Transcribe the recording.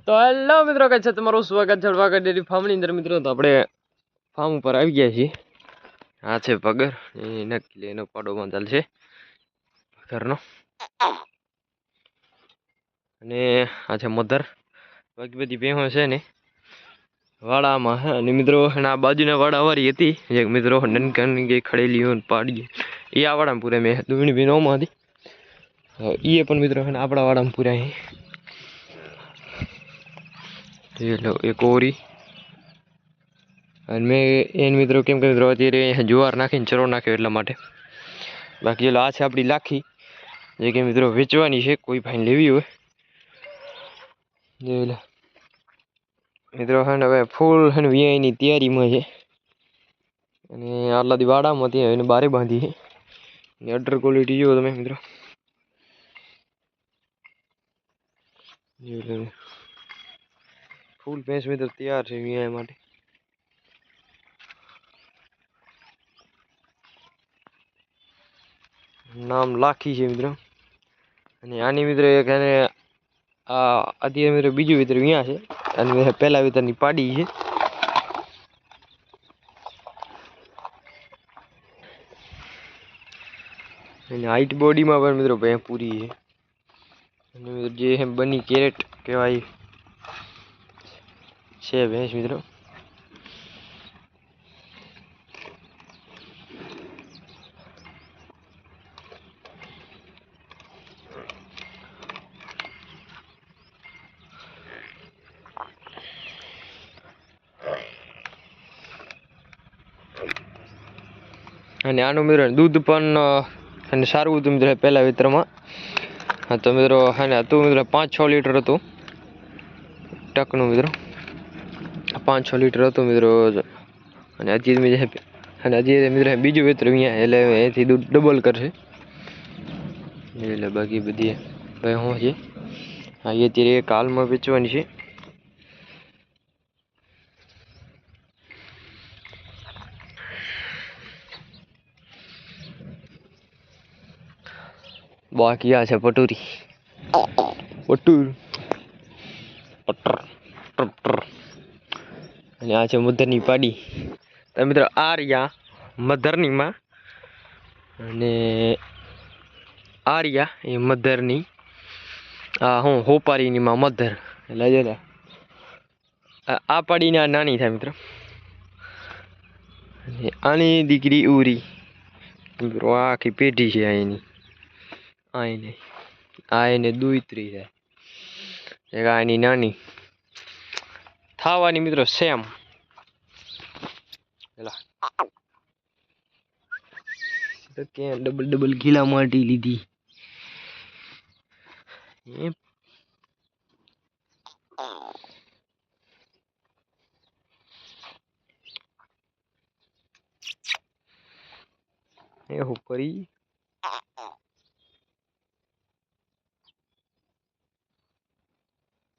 તો હેલો મિત્રો, કે છે તમારું સ્વાગત છે વાગડ ડેરી ફાર્મની અંદર મિત્રો. તો આપણે ફાર્મ ઉપર આવી ગયા છીએ. આ છે પગર, એ નક્કી એનો પાડોમાં ચાલશે પગરનો, અને આ છે મધર. બાકી બધી ભેહો છે ને વાડામાં હે. અને મિત્રો આ બાજુના વાડા વાળી હતી જે મિત્રો નનકાની ખડેલી હોય પાડી એ આ વાડામાં પૂરા મેં દુગણી બહેનોમાં હતી. એ પણ મિત્રો આપણા વાડામાં પૂરા એક ઓરી. અને મેં એને મિત્રો કેમ કે મિત્રો અત્યારે જુવાર નાખીને ચરો નાખ્યો એટલા માટે. બાકી આ છે આપણી લાખી જે કે મિત્રો વેચવાની છે, કોઈ ભાઈ લેવી હોય. મિત્રો હવે ફૂલ વીઆઈની તૈયારીમાં છે. અને આટલાથી વાડામાં હતી એને બારે બાંધી છે. અડર ક્વોલિટી જુઓ તમે મિત્રો. ફૂલ ભેંસ મિત્રો તૈયાર છે વીઆઈ માટે. નામ લાખી છે મિત્રો. અને આની મિત્રો એક એને અત્યારે મિત્રો બીજું વિતર અહીંયા છે. અને પહેલા વિતરની પાડી છે. અને હાઈટ બોડીમાં પણ મિત્રો ભેં પૂરી છે. અને જે બની કેરેટ કહેવાય છે ભેંસ મિત્રો. અને આનું મિત્રો દૂધ પણ અને સારું હતું મિત્રો પહેલા વિતરમાં. હા તો મિત્રો હા હતું મિત્રો 5-6 લીટર હતું ટકનું મિત્રો. 5-6 લીટર હતું મિત્રો. અને હજી મિત્રો બીજું વિતર અહીંયા એટલે એથી દૂધ ડબલ કરશે. એટલે બાકી બધી ભાઈ શું છે હા એ અત્યારે એક હાલમાં વેચવાની છે. બાકી આ છે પટુરી. અને આ છે મધરની પાડી. તો મિત્રો આ રહ્યા મધરની માં અને આ રહ્યા એ મધરની આ હું હોપારીની માં મધર. એટલે આ પાડીને આ નાની થાય મિત્રો. આની દીકરી ઉરી મિત્રો. આ આખી પેઢી છે એની. આ એને દુઈત્રી છે. એક આ એની નાની થાવાની મિત્રો સેમ. ક્યાં ડબલ ગીલા માટી લીધી. એ હું કરી